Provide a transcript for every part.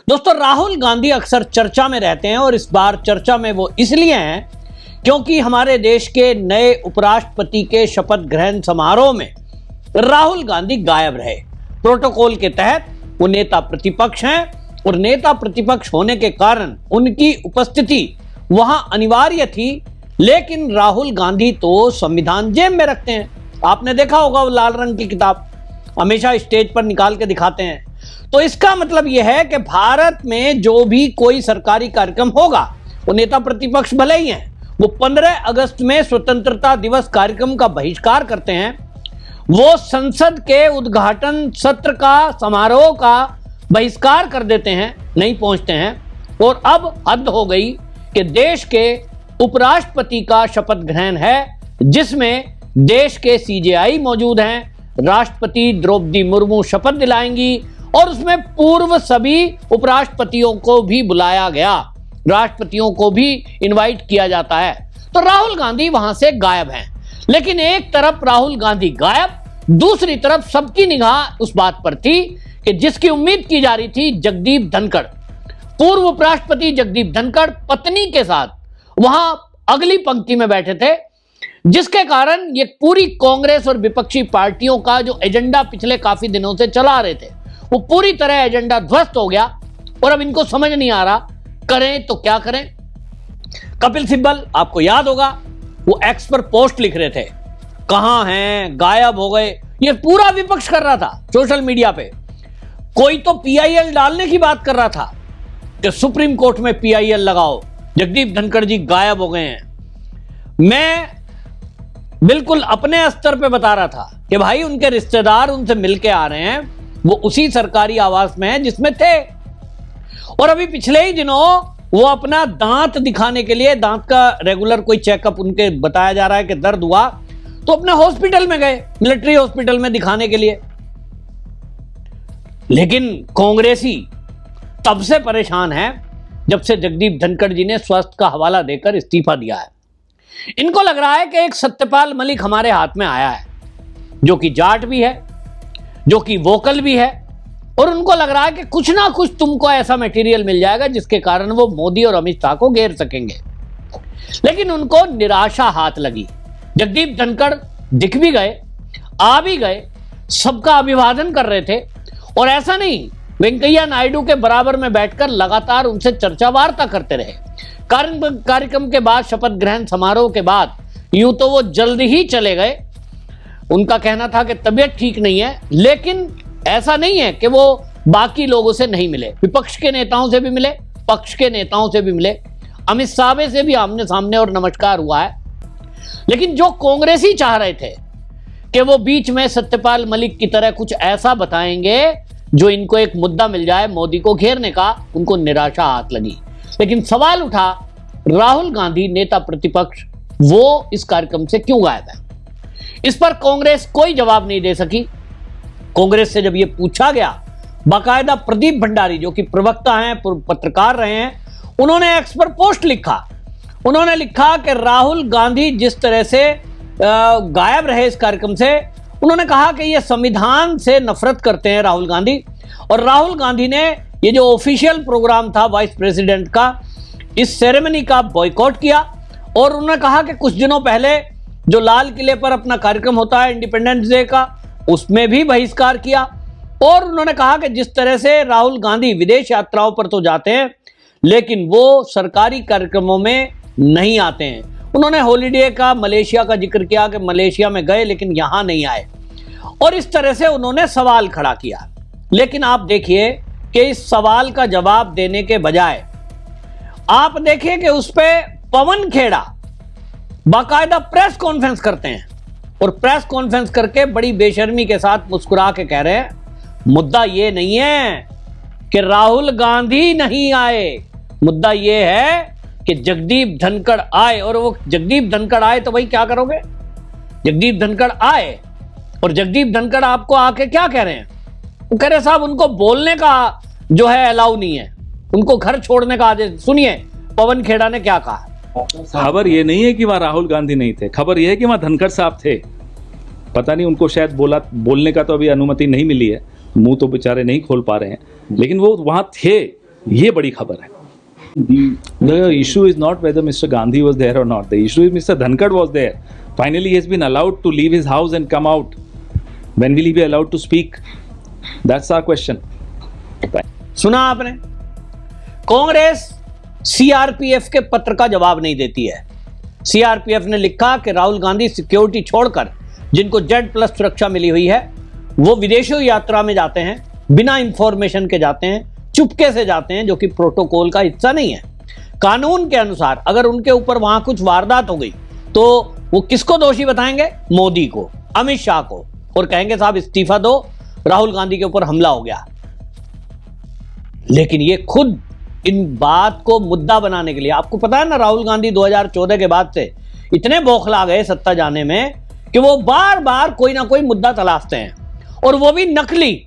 दोस्तों, राहुल गांधी अक्सर चर्चा में रहते हैं और इस बार चर्चा में वो इसलिए हैं क्योंकि हमारे देश के नए उपराष्ट्रपति के शपथ ग्रहण समारोह में राहुल गांधी गायब रहे। प्रोटोकॉल के तहत वो नेता प्रतिपक्ष हैं और नेता प्रतिपक्ष होने के कारण उनकी उपस्थिति वहां अनिवार्य थी, लेकिन राहुल गांधी तो संविधान जेब में रखते हैं। आपने देखा होगा वो लाल रंग की किताब हमेशा स्टेज पर निकाल के दिखाते हैं। तो इसका मतलब यह है कि भारत में जो भी कोई सरकारी कार्यक्रम होगा, वो नेता प्रतिपक्ष भले ही हैं, वो 15 अगस्त में स्वतंत्रता दिवस कार्यक्रम का बहिष्कार करते हैं, वो संसद के उद्घाटन सत्र का समारोह का बहिष्कार कर देते हैं, नहीं पहुंचते हैं। और अब हद हो गई कि देश के उपराष्ट्रपति का शपथ ग्रहण है जिसमें देश के सीजेआई मौजूद हैं, राष्ट्रपति द्रौपदी मुर्मू शपथ दिलाएंगी और उसमें पूर्व सभी उपराष्ट्रपतियों को भी बुलाया गया, राष्ट्रपतियों को भी इनवाइट किया जाता है। तो राहुल गांधी वहां से गायब हैं। लेकिन एक तरफ राहुल गांधी गायब, दूसरी तरफ सबकी निगाह उस बात पर थी कि जिसकी उम्मीद की जा रही थी, जगदीप धनखड़, पूर्व उपराष्ट्रपति जगदीप धनखड़ पत्नी के साथ वहां अगली पंक्ति में बैठे थे, जिसके कारण ये पूरी कांग्रेस और विपक्षी पार्टियों का जो एजेंडा पिछले काफी दिनों से चला रहे थे, वो पूरी तरह एजेंडा ध्वस्त हो गया। और अब इनको समझ नहीं आ रहा करें तो क्या करें। कपिल सिब्बल, आपको याद होगा, वो एक्स पर पोस्ट लिख रहे थे, कहां हैं, गायब हो गए। ये पूरा विपक्ष कर रहा था सोशल मीडिया पे। कोई तो पीआईएल डालने की बात कर रहा था कि सुप्रीम कोर्ट में पीआईएल लगाओ, जगदीप धनखड़ जी गायब हो गए हैं। मैं बिल्कुल अपने स्तर पे बता रहा था कि भाई उनके रिश्तेदार उनसे मिलके आ रहे हैं, वो उसी सरकारी आवास में है जिसमें थे। और अभी पिछले ही दिनों वो अपना दांत दिखाने के लिए, दांत का रेगुलर कोई चेकअप उनके बताया जा रहा है कि दर्द हुआ, तो अपने हॉस्पिटल में गए, मिलिट्री हॉस्पिटल में दिखाने के लिए। लेकिन कांग्रेसी तब से परेशान है जब से जगदीप धनखड़ जी ने स्वास्थ्य का हवाला देकर इस्तीफा दिया है। इनको लग रहा है कि एक सत्यपाल मलिक हमारे हाथ में आया है, जो कि जाट भी है, जो कि वोकल भी है, और उनको लग रहा है कि कुछ ना कुछ तुमको ऐसा मटेरियल मिल जाएगा जिसके कारण वो मोदी और अमित शाह को घेर सकेंगे। लेकिन उनको निराशा हाथ लगी। जगदीप धनखड़ दिख भी गए, आ भी गए, सबका अभिवादन कर रहे थे, और ऐसा नहीं, वेंकैया नायडू के बराबर में बैठकर लगातार उनसे चर्चा वार्ता करते रहे। कार्यक्रम के बाद, शपथ ग्रहण समारोह के बाद यूं तो वो जल्द ही चले गए। उनका कहना था कि तबीयत ठीक नहीं है, लेकिन ऐसा नहीं है कि वो बाकी लोगों से नहीं मिले। विपक्ष के नेताओं से भी मिले, पक्ष के नेताओं से भी मिले, अमित शाह से भी आमने सामने और नमस्कार हुआ है। लेकिन जो कांग्रेसी चाह रहे थे कि वो बीच में सत्यपाल मलिक की तरह कुछ ऐसा बताएंगे जो इनको एक मुद्दा मिल जाए मोदी को घेरने का, उनको निराशा हाथ लगी। लेकिन सवाल उठा, राहुल गांधी नेता प्रतिपक्ष, वो इस कार्यक्रम से क्यों गायब है? इस पर कांग्रेस कोई जवाब नहीं दे सकी। कांग्रेस से जब यह पूछा गया, बाकायदा प्रदीप भंडारी, जो कि प्रवक्ता हैं, पत्रकार रहे हैं, उन्होंने एक्स पर पोस्ट लिखा। उन्होंने लिखा कि राहुल गांधी जिस तरह से गायब रहे इस कार्यक्रम से, उन्होंने कहा कि यह संविधान से नफरत करते हैं राहुल गांधी। और राहुल गांधी ने ये जो ऑफिशियल प्रोग्राम था वाइस प्रेसिडेंट का, इस सेरेमनी का बॉयकॉट किया। और उन्होंने कहा कि कुछ दिनों पहले जो लाल किले पर अपना कार्यक्रम होता है इंडिपेंडेंस डे का, उसमें भी बहिष्कार किया। और उन्होंने कहा कि जिस तरह से राहुल गांधी विदेश यात्राओं पर तो जाते हैं, लेकिन वो सरकारी कार्यक्रमों में नहीं आते हैं। उन्होंने हॉलीडे का, मलेशिया का जिक्र किया कि मलेशिया में गए लेकिन यहां नहीं आए, और इस तरह से उन्होंने सवाल खड़ा किया। लेकिन आप देखिए कि इस सवाल का जवाब देने के बजाय आप देखिए कि उस पे पवन खेड़ा बाकायदा प्रेस कॉन्फ्रेंस करते हैं, और प्रेस कॉन्फ्रेंस करके बड़ी बेशर्मी के साथ मुस्कुरा के कह रहे हैं, मुद्दा ये नहीं है कि राहुल गांधी नहीं आए, मुद्दा ये है कि जगदीप धनखड़ आए। और वो जगदीप धनखड़ आए तो भाई क्या करोगे? जगदीप धनखड़ आए, और जगदीप धनखड़ आपको आके क्या कह रहे हैं? वो कह रहे साहब उनको बोलने का जो है अलाउ नहीं है, उनको घर छोड़ने का आदेश। सुनिए पवन खेड़ा ने क्या कहा। खबर ये नहीं है कि वहां राहुल गांधी नहीं थे, खबर यह है कि वहां धनखड़ साहब थे। पता नहीं उनको शायद बोलने का तो अभी अनुमति नहीं मिली है, मुंह तो बेचारे नहीं खोल पा रहे हैं, लेकिन वो वहां थे। ये बड़ी खबर है. The issue is not whether Mr. Gandhi was there or not. The issue is Mr. Dhankad was there. Finally, he has been allowed to leave his house and come out. When will he be allowed to speak? That's our question. सुना आपने, Congress CRPF के पत्र का जवाब नहीं देती है. CRPF ने लिखा कि राहुल गांधी सिक्योरिटी छोड़कर, जिनको Z+ सुरक्षा मिली हुई है, वो विदेशों यात्रा में जाते हैं, बिना इंफॉर्मेशन के जाते हैं, चुपके से जाते हैं, जो कि प्रोटोकॉल का हिस्सा नहीं है. कानून के अनुसार अगर उनके ऊपर वहां कुछ वारदात हो गई तो वो किसको दोषी बताएंगे? मोदी को, अमित शाह को, और कहेंगे साहब इस्तीफा दो, राहुल गांधी के ऊपर हमला हो गया. लेकिन ये खुद इन बात को मुद्दा बनाने के लिए, आपको पता है ना, राहुल गांधी 2014 के बाद से इतने बौखला गए सत्ता जाने में कि वो बार बार कोई ना कोई मुद्दा तलाशते हैं, और वो भी नकली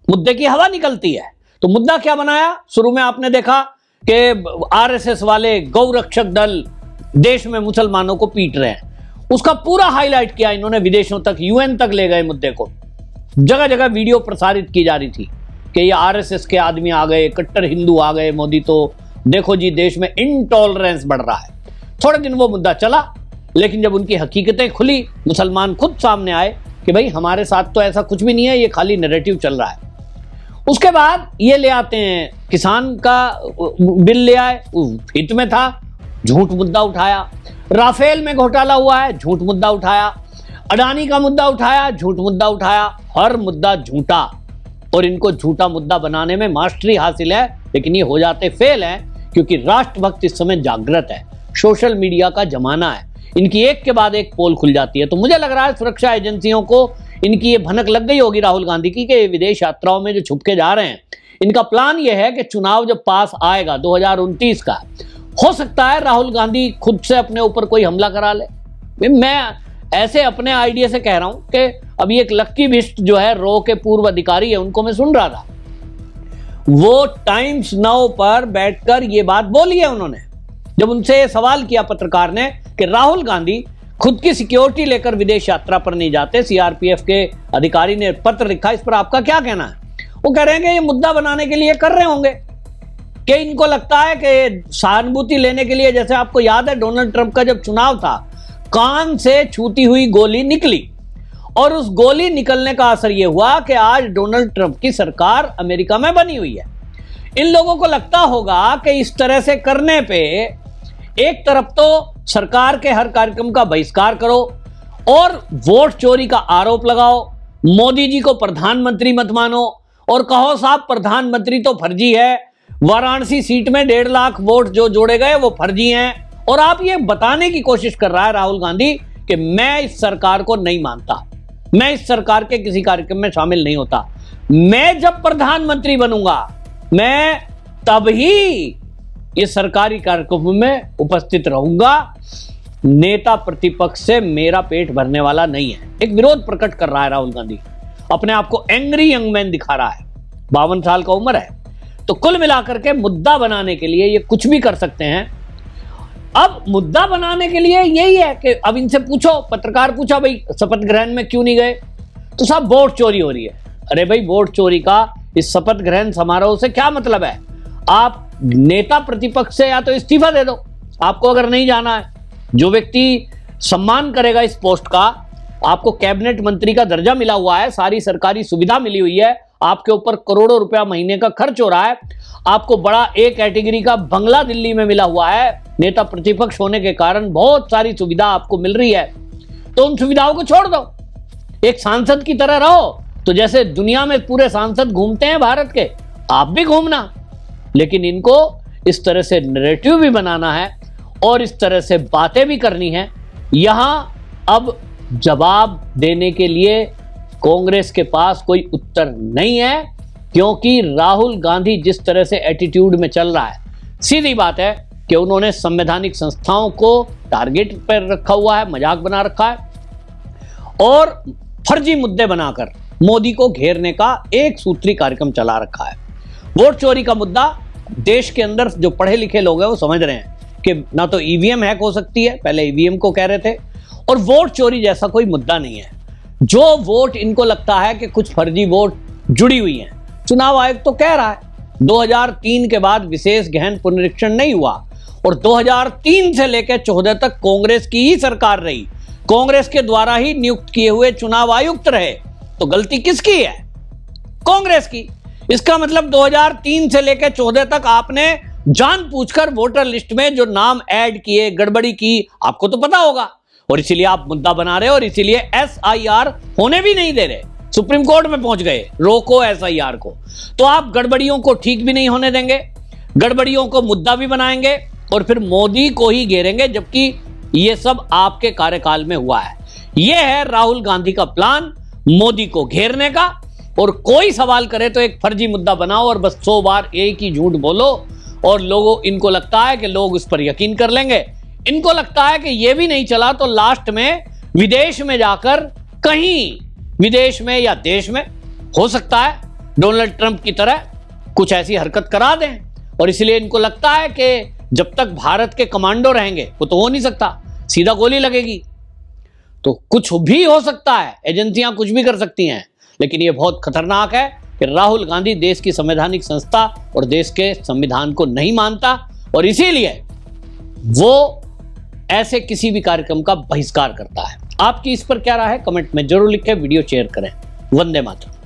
मुद्दे की हवा निकलती है. तो मुद्दा क्या बनाया? शुरू में आपने देखा कि आरएसएस वाले गौरक्षक दल देश में मुसलमानों को पीट रहे हैं, उसका पूरा हाईलाइट किया इन्होंने, विदेशों तक, यूएन तक ले गए मुद्दे को. जगह जगह वीडियो प्रसारित की जा रही थी कि ये आरएसएस के आदमी आ गए, कट्टर हिंदू आ गए, मोदी तो देखो जी देश में इनटॉलरेंस बढ़ रहा है. थोड़े दिन वो मुद्दा चला, लेकिन जब उनकी हकीकतें खुली, मुसलमान खुद सामने आए कि भाई हमारे साथ तो ऐसा कुछ भी नहीं है, ये खाली नैरेटिव चल रहा है. उसके बाद ये ले आते हैं किसान का बिल ले आए, हित में था, झूठ मुद्दा उठाया. राफेल में घोटाला हुआ है, झूठ मुद्दा उठाया. अडानी का मुद्दा उठाया, झूठ मुद्दा उठाया. हर मुद्दा झूठा, और इनको झूठा मुद्दा बनाने में मास्टरी हासिल है. लेकिन ये हो जाते फेल हैं, क्योंकि राष्ट्रभक्त इस समय जागृत है, सोशल मीडिया का जमाना है. इनकी एक के बाद एक पोल खुल जाती है. तो मुझे लग रहा है सुरक्षा एजेंसियों को इनकी ये भनक लग गई होगी राहुल गांधी की कि विदेश यात्राओं में जो छुपके जा रहे हैं, इनका प्लान ये है कि चुनाव जब पास आएगा 2029 का, हो सकता है राहुल गांधी खुद से अपने ऊपर कोई हमला करा ले. मैं ऐसे अपने आइडिया से कह रहा हूं कि अभी एक लक्की बिष्ट जो है, रो के पूर्व अधिकारी है, उनको मैं सुन रहा था, वो टाइम्स नाउ पर बैठकर ये बात बोली है उन्होंने, जब उनसे सवाल किया पत्रकार ने कि राहुल गांधी खुद की सिक्योरिटी लेकर विदेश यात्रा पर नहीं जाते. सीआरपीएफ के अधिकारी ने पत्र लिखा, इस पर आपका क्या कहना है? वो कह रहे हैं कि ये मुद्दा बनाने के लिए कर रहे होंगे, कि इनको लगता है कि सहानुभूति लेने के लिए. जैसे आपको याद है डोनाल्ड ट्रंप का जब चुनाव था, कान से छूती हुई गोली निकली, और उस गोली निकलने का असर यह हुआ कि आज डोनाल्ड ट्रंप की सरकार अमेरिका में बनी हुई है. इन लोगों को लगता होगा कि इस तरह से करने पे एक तरफ तो सरकार के हर कार्यक्रम का बहिष्कार करो और वोट चोरी का आरोप लगाओ, मोदी जी को प्रधानमंत्री मत मानो, और कहो साहब प्रधानमंत्री तो फर्जी है, वाराणसी सीट में 1.5 लाख वोट जो जोड़े गए वो फर्जी हैं. और आप ये बताने की कोशिश कर रहा है राहुल गांधी कि मैं इस सरकार को नहीं मानता, मैं इस सरकार के किसी कार्यक्रम में शामिल नहीं होता, मैं जब प्रधानमंत्री बनूंगा मैं तब ही ये सरकारी कार्यक्रमों में उपस्थित रहूंगा. नेता प्रतिपक्ष से मेरा पेट भरने वाला नहीं है. एक विरोध प्रकट कर रहा है राहुल गांधी, अपने आप को एंग्री यंग मैन दिखा रहा है. 52 साल का उम्र है. तो कुल मिलाकर के मुद्दा बनाने के लिए ये कुछ भी कर सकते हैं. अब मुद्दा बनाने के लिए यही है कि अब इनसे पूछो, पत्रकार पूछा भाई शपथ ग्रहण में क्यों नहीं गए, तो साहब वोट चोरी हो रही है. अरे भाई वोट चोरी का इस शपथ ग्रहण समारोह से क्या मतलब है? आप नेता प्रतिपक्ष से या तो इस्तीफा दे दो, आपको अगर नहीं जाना है. जो व्यक्ति सम्मान करेगा इस पोस्ट का, आपको कैबिनेट मंत्री का दर्जा मिला हुआ है, सारी सरकारी सुविधा मिली हुई है, आपके ऊपर करोड़ों रुपया महीने का खर्च हो रहा है, आपको बड़ा ए कैटेगरी का बंगला दिल्ली में मिला हुआ है, नेता प्रतिपक्ष होने के कारण बहुत सारी सुविधा आपको मिल रही है, तो उन सुविधाओं को छोड़ दो, एक सांसद की तरह रहो. तो जैसे दुनिया में पूरे सांसद घूमते हैं भारत के, आप भी घूमना. लेकिन इनको इस तरह से नैरेटिव भी बनाना है और इस तरह से बातें भी करनी है. यहां अब जवाब देने के लिए कांग्रेस के पास कोई उत्तर नहीं है, क्योंकि राहुल गांधी जिस तरह से एटीट्यूड में चल रहा है, सीधी बात है कि उन्होंने संवैधानिक संस्थाओं को टारगेट पर रखा हुआ है, मजाक बना रखा है, और फर्जी मुद्दे बनाकर मोदी को घेरने का एक सूत्री कार्यक्रम चला रखा है. वोट चोरी का मुद्दा देश के अंदर जो पढ़े लिखे लोग हैं वो समझ रहे हैं कि ना तो ईवीएम हैक हो सकती है, पहले ईवीएम को कह रहे थे, और वोट चोरी जैसा कोई मुद्दा नहीं है. जो वोट इनको लगता है कि कुछ फर्जी वोट जुड़ी हुई हैं, चुनाव आयोग तो कह रहा है 2003 के बाद विशेष गहन पुनरीक्षण नहीं हुआ और 2003 से लेकर 14 तक कांग्रेस की ही सरकार रही, कांग्रेस के द्वारा ही नियुक्त किए हुए चुनाव आयुक्त रहे, तो गलती किसकी है? कांग्रेस की। इसका मतलब 2003 से लेकर 14 तक आपने जानबूझकर वोटर लिस्ट में जो नाम ऐड किए, गड़बड़ी की, आपको तो पता होगा, और इसीलिए आप मुद्दा बना रहे हो और इसीलिए SIR होने भी नहीं दे रहे। सुप्रीम कोर्ट में पहुंच गए, रोको SIR को। तो आप गड़बड़ियों को ठीक भी नहीं होने देंगे, गड़बड़ियों को मुद्दा भी बनाएंगे और फिर मोदी को ही घेरेंगे, जबकि ये सब आपके कार्यकाल में हुआ है। यह है राहुल गांधी का प्लान, मोदी को घेरने का। और कोई सवाल करे तो एक फर्जी मुद्दा बनाओ और बस 100 बार एक ही झूठ बोलो और लोगों इनको लगता है कि लोग उस पर यकीन कर लेंगे। इनको लगता है कि यह भी नहीं चला तो लास्ट में विदेश में जाकर कहीं विदेश में या देश में हो सकता है डोनाल्ड ट्रंप की तरह कुछ ऐसी हरकत करा दें, और इसलिए इनको लगता है कि जब तक भारत के कमांडो रहेंगे वो तो हो नहीं सकता, सीधा गोली लगेगी। तो कुछ भी हो सकता है, एजेंसियां कुछ भी कर सकती हैं, लेकिन यह बहुत खतरनाक है कि राहुल गांधी देश की संवैधानिक संस्था और देश के संविधान को नहीं मानता और इसीलिए वो ऐसे किसी भी कार्यक्रम का बहिष्कार करता है। आपकी इस पर क्या राय है? कमेंट में जरूर लिखें, वीडियो शेयर करें। वंदे मातरम।